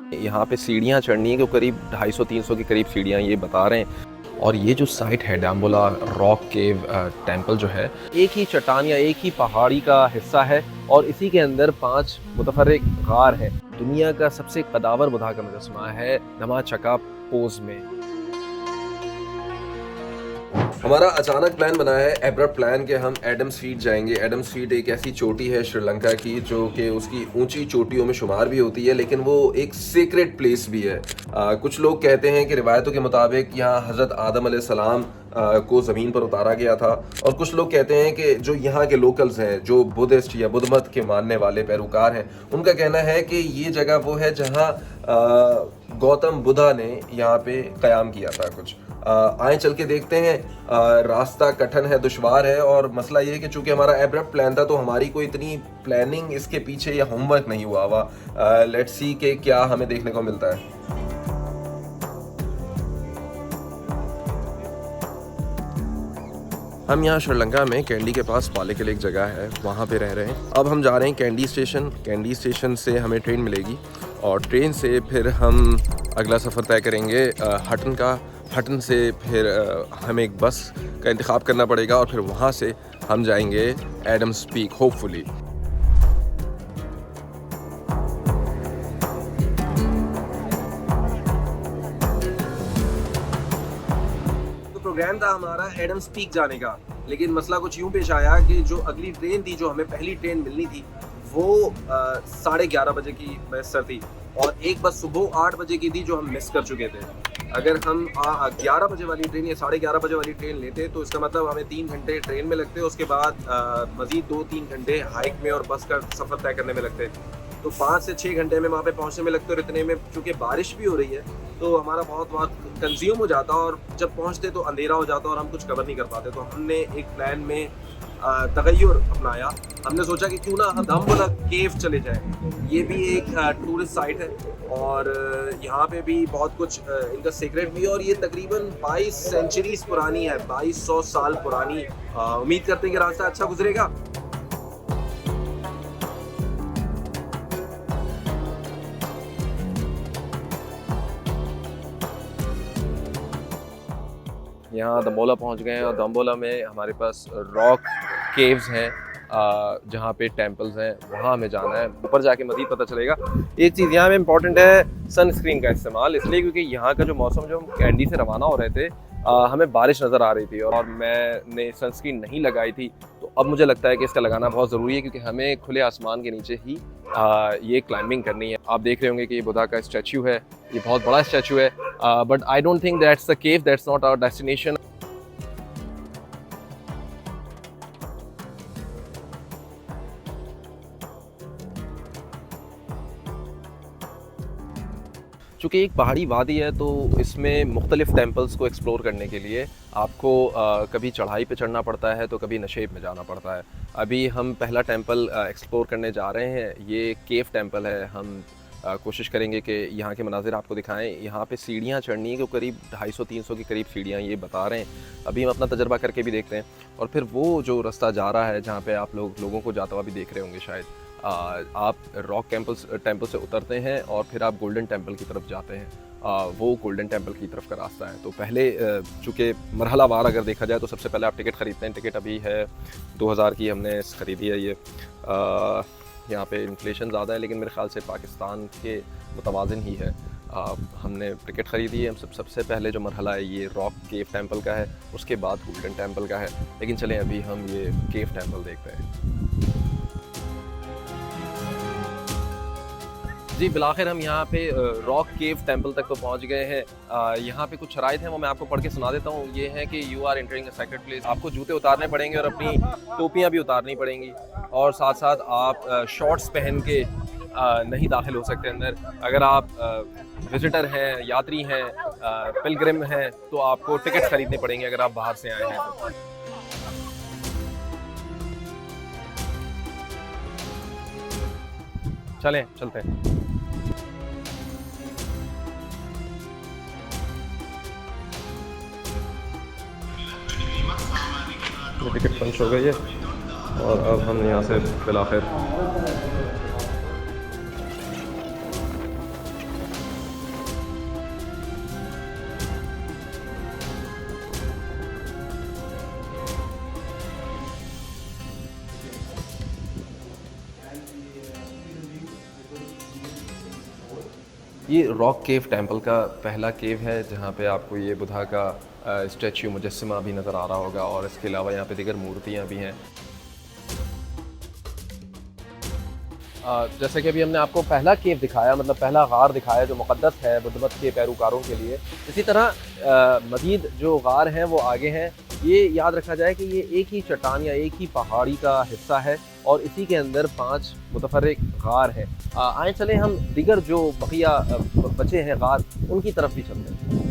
यहाँ पे सीढ़ियाँ चढ़नी है, कि करीब 250-300 के करीब सीढ़ियाँ ये बता रहे हैं। और ये जो साइट है डाम्बोला रॉक केव टेम्पल जो है, एक ही चट्टान या एक ही पहाड़ी का हिस्सा है और इसी के अंदर 5 मुतफर्रिक गार है। दुनिया का सबसे कदावर बुधा का मुजस्समा है धमाचका पोज में। हमारा अचानक प्लान बना है, एब्रप्ट प्लान के हम एडम्स फीट जाएंगे। एडम्स फीट एक ऐसी चोटी है श्रीलंका की जो कि उसकी ऊंची चोटियों में शुमार भी होती है, लेकिन वो एक सीक्रेट प्लेस भी है। कुछ लोग कहते हैं कि रिवायतों के मुताबिक यहाँ हज़रत आदम अलैहिस्सलाम को ज़मीन पर उतारा गया था। और कुछ लोग कहते हैं कि जो यहाँ के लोकल्स हैं, जो बुद्धिस्ट या बुद्ध मत के मानने वाले पैरोकार हैं, उनका कहना है कि ये जगह वो है जहाँ गौतम बुद्धा ने यहाँ पे क़याम किया था कुछ। आए चल के देखते हैं। रास्ता कठिन है, दुश्वार है, और मसला ये है कि चूंकि हमारा एब्रप्ट प्लान था तो हमारी कोई इतनी प्लानिंग इसके पीछे या होमवर्क नहीं हुआ हुआ। लेट्स सी कि क्या हमें देखने को मिलता है। हम यहाँ श्रीलंका में कैंडी के पास पाले के लिए एक जगह है, वहाँ पे रह रहे हैं। अब हम जा रहे हैं कैंडी स्टेशन। कैंडी स्टेशन से हमें ट्रेन मिलेगी और ट्रेन से फिर हम अगला सफ़र तय करेंगे हटन का। हटन से फिर हमें एक बस का इंतखाब करना पड़ेगा और फिर वहाँ से हम जाएंगे एडम्स पीक होपफुली। तो प्रोग्राम था हमारा एडम्स पीक जाने का, लेकिन मसला कुछ यूँ पेश आया कि जो अगली ट्रेन थी, जो हमें पहली ट्रेन मिलनी थी, वो 11:30 बजे की मैसर थी और एक बस सुबह 8 बजे की थी जो हम मिस कर चुके थे। अगर हम 11 बजे वाली ट्रेन या 11:30 बजे वाली ट्रेन लेते तो इसका मतलब हमें 3 घंटे ट्रेन में लगते, उसके बाद मज़ीद 2-3 घंटे हाइक में और बस का सफ़र तय करने में लगते, तो 5 से 6 घंटे में वहाँ पे पहुँचने में लगते। और इतने में चूँकि बारिश भी हो रही है तो हमारा बहुत वक्त कंज्यूम हो जाता और जब पहुँचते तो अंधेरा हो जाता और हम कुछ कवर नहीं कर पाते। तो हमने एक प्लान में तगय्युर अपनाया। हमने सोचा कि क्यों ना हम धाम्बोला केव चले जाएं। ये भी एक टूरिस्ट साइट है और यहाँ पे भी बहुत कुछ इनका सीक्रेट भी है और ये तकरीबन 22 सेंचुरीज पुरानी है, 2200 साल पुरानी। उम्मीद करते हैं कि रास्ता अच्छा गुजरेगा। यहाँ दम्बोला पहुँच गए हैं और दम्बोला में हमारे पास रॉक केव्स हैं जहाँ पे टेम्पल्स हैं, वहाँ हमें जाना है। ऊपर जाके मज़ीद पता चलेगा। एक चीज़ यहाँ में इम्पॉर्टेंट है सनस्क्रीन का इस्तेमाल, इसलिए क्योंकि यहाँ का जो मौसम, जो हम कैंडी से रवाना हो रहे थे, हमें बारिश नज़र आ रही थी और मैंने सनस्क्रीन नहीं लगाई थी। तो अब मुझे लगता है कि इसका लगाना बहुत ज़रूरी है क्योंकि हमें खुले आसमान के नीचे ही ये क्लाइंबिंग करनी है। आप देख रहे होंगे कि ये बुद्धा का स्टैचू है, ये बहुत बड़ा स्टैचू है, but I don't think that's the cave, that's not our destination. चूँकि एक पहाड़ी वादी है तो इसमें मुख्तलिफ़ टेम्पल्स को एक्सप्लोर करने के लिए आपको कभी चढ़ाई पे चढ़ना पड़ता है तो कभी नशेब में जाना पड़ता है। अभी हम पहला टेम्पल एक्सप्लोर करने जा रहे हैं, ये केव टेम्पल है। हम कोशिश करेंगे कि यहाँ के मनाज़िर आपको दिखाएं। यहाँ पे सीढ़ियाँ चढ़नी है, कि करीब 250-300 के करीब सीढ़ियाँ ये बता रहे हैं। अभी हम अपना तजर्बा करके भी देखते हैं और फिर वो जो रास्ता जा रहा है जहाँ पे आप लोगों को जाता हुआ भी देख रहे होंगे शायद। आप रॉक टेम्पल से उतरते हैं और फिर आप गोल्डन टेम्पल की तरफ जाते हैं। वो गोल्डन टेम्पल की तरफ का रास्ता है। तो पहले चूँकि मरहलावार अगर देखा जाए तो सबसे पहले आप टिकट ख़रीदते हैं। टिकट अभी है 2000 की हमने ख़रीदी है। ये यहाँ पे इन्फ्लेशन ज़्यादा है लेकिन मेरे ख़्याल से पाकिस्तान के मुतवाज़िन ही है। हमने टिकट ख़रीदी है। सबसे पहले जो मरहला है ये रॉक केव टेम्पल का है, उसके बाद गोल्डन टेम्पल का है। लेकिन चलें अभी हम ये केव टेम्पल देखते हैं। जी बिलाखिर हम यहाँ पे रॉक केव टेम्पल तक तो पहुँच गए हैं। यहाँ पे कुछ शराइत हैं, वो मैं आपको पढ़ के सुना देता हूँ। ये है कि you are entering a sacred place. आपको जूते उतारने पड़ेंगे और अपनी टोपियाँ भी उतारनी पड़ेंगी और साथ साथ आप शॉर्ट्स पहन के नहीं दाखिल हो सकते अंदर। अगर आप विजिटर हैं, यात्री हैं, पिलग्रिम हैं तो आपको टिकट खरीदने पड़ेंगे अगर आप बाहर से आए हैं तो। चलते हैं। टिकट पंच हो गई है और अब हम यहाँ से बिलाखिर ये रॉक केव टेम्पल का पहला केव है जहाँ पे आपको ये बुद्धा का स्टैचू मुजस्समा भी नज़र आ रहा होगा और इसके अलावा यहाँ पे दीगर मूर्तियाँ भी हैं। जैसे कि अभी हमने आपको पहला केव दिखाया, मतलब पहला गार दिखाया जो मुक़द्दस है बुद्ध मत के पैरोकारों के लिए, इसी तरह मज़ीद जो गार हैं वो आगे हैं। ये याद रखा जाए कि ये एक ही चट्टान या एक ही पहाड़ी का हिस्सा है और इसी के अंदर 5 मुतफर्रिक गार हैं। आए चले हम दीगर जो बकिया बचे हैं गार, उनकी तरफ भी चलते हैं।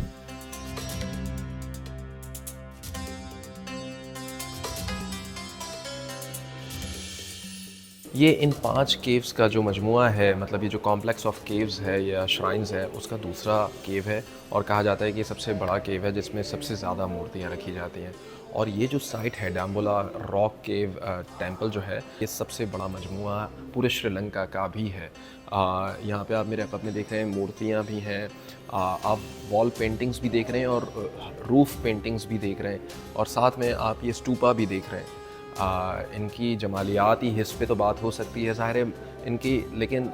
ये इन 5 केव्स का जो मजमुआ है, मतलब ये जो कॉम्प्लेक्स ऑफ केव्स है या श्राइन्स है, उसका दूसरा केव है और कहा जाता है कि ये सबसे बड़ा केव है जिसमें सबसे ज़्यादा मूर्तियाँ रखी जाती हैं। और ये जो साइट है डाम्बोला रॉक केव टेम्पल जो है, ये सबसे बड़ा मजमुआ पूरे श्रीलंका का भी है। यहाँ पे आप मेरे अपने देख रहे हैं मूर्तियाँ भी हैं, आप वॉल पेंटिंग्स भी देख रहे हैं और रूफ पेंटिंग्स भी देख रहे हैं और साथ में आप ये स्टूपा भी देख रहे हैं। इनकी जमालियाती हिस्स पे तो बात हो सकती है ज़ाहिर है इनकी, लेकिन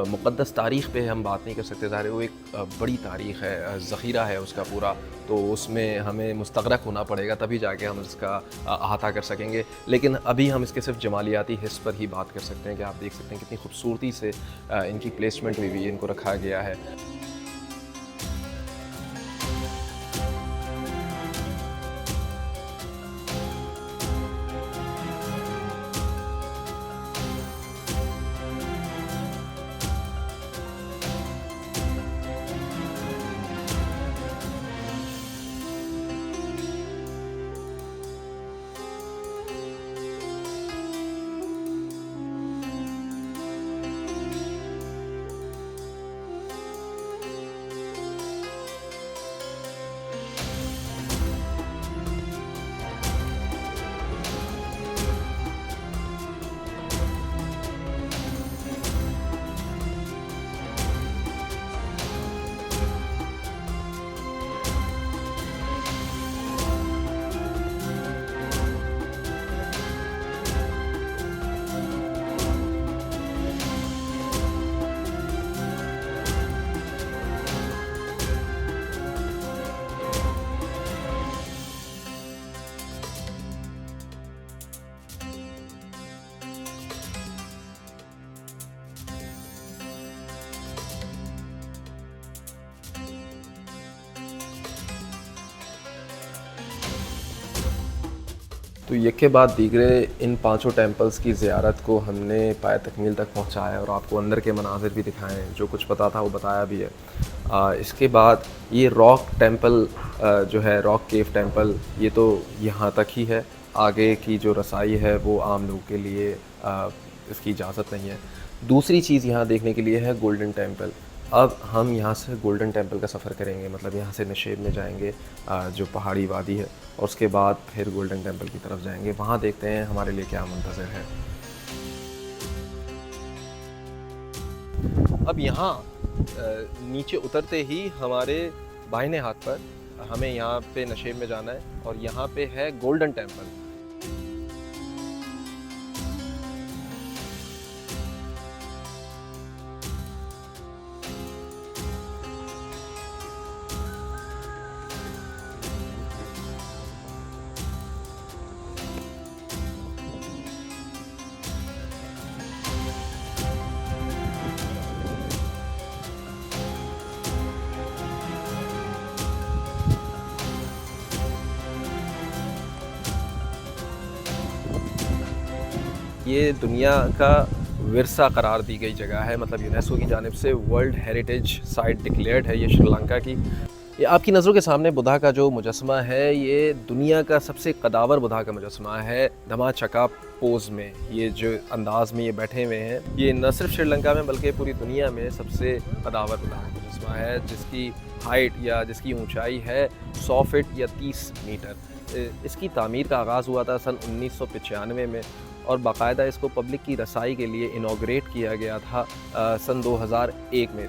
मुक़द्दस तारीख़ पे हम बात नहीं कर सकते। ज़ाहिर है वो एक बड़ी तारीख़ है, ज़ख़ीरा है उसका पूरा, तो उसमें हमें मुस्तग़रक़ होना पड़ेगा तभी जाके हम इसका अहाता कर सकेंगे। लेकिन अभी हम इसके सिर्फ जमालियाती हिस्स पर ही बात कर सकते हैं कि आप देख सकते हैं कितनी खूबसूरती से इनकी प्लेसमेंट हुई है, इनको रखा गया है। तो एक के बाद दीगरे इन 5 टेम्पल्स की ज़ियारत को हमने पाए तकमील तक पहुँचाया और आपको अंदर के मनाज़िर भी दिखाएँ, जो कुछ पता था वो बताया भी है। इसके बाद ये रॉक टेम्पल जो है, रॉक केव टेम्पल, ये तो यहाँ तक ही है। आगे की जो रसाई है वो आम लोग के लिए इसकी इजाज़त नहीं है। दूसरी चीज़ यहाँ देखने के लिए है गोल्डन टेम्पल। अब हम यहाँ से गोल्डन टेम्पल का सफ़र करेंगे, मतलब यहाँ से नशेब में जाएंगे जो पहाड़ी वादी है, और उसके बाद फिर गोल्डन टेम्पल की तरफ जाएंगे। वहाँ देखते हैं हमारे लिए क्या मुंतज़र है। अब यहाँ नीचे उतरते ही हमारे बाहिने हाथ पर हमें यहाँ पे नशेब में जाना है और यहाँ पे है गोल्डन टेम्पल। ये दुनिया का विरसा करार दी गई जगह है, मतलब यूनेस्को की जानिब से वर्ल्ड हेरिटेज साइट डिक्लेयर्ड है ये श्रीलंका की। ये आपकी नज़रों के सामने बुद्धा का जो मुजस्समा है, ये दुनिया का सबसे कदावर बुद्धा का मुजस्समा है। धमा चका पोज में, ये जो अंदाज में ये बैठे हुए हैं, ये न सिर्फ श्रीलंका में बल्कि पूरी दुनिया में सबसे कदावर बुद्धा का मुजस्समा है, जिसकी हाइट या जिसकी ऊंचाई है 100 फीट या 30 मीटर। इसकी तामीर का आगाज़ हुआ था सन 1995 में और बाकायदा इसको पब्लिक की रसाई के लिए इनॉग्रेट किया गया था सन 2001 में।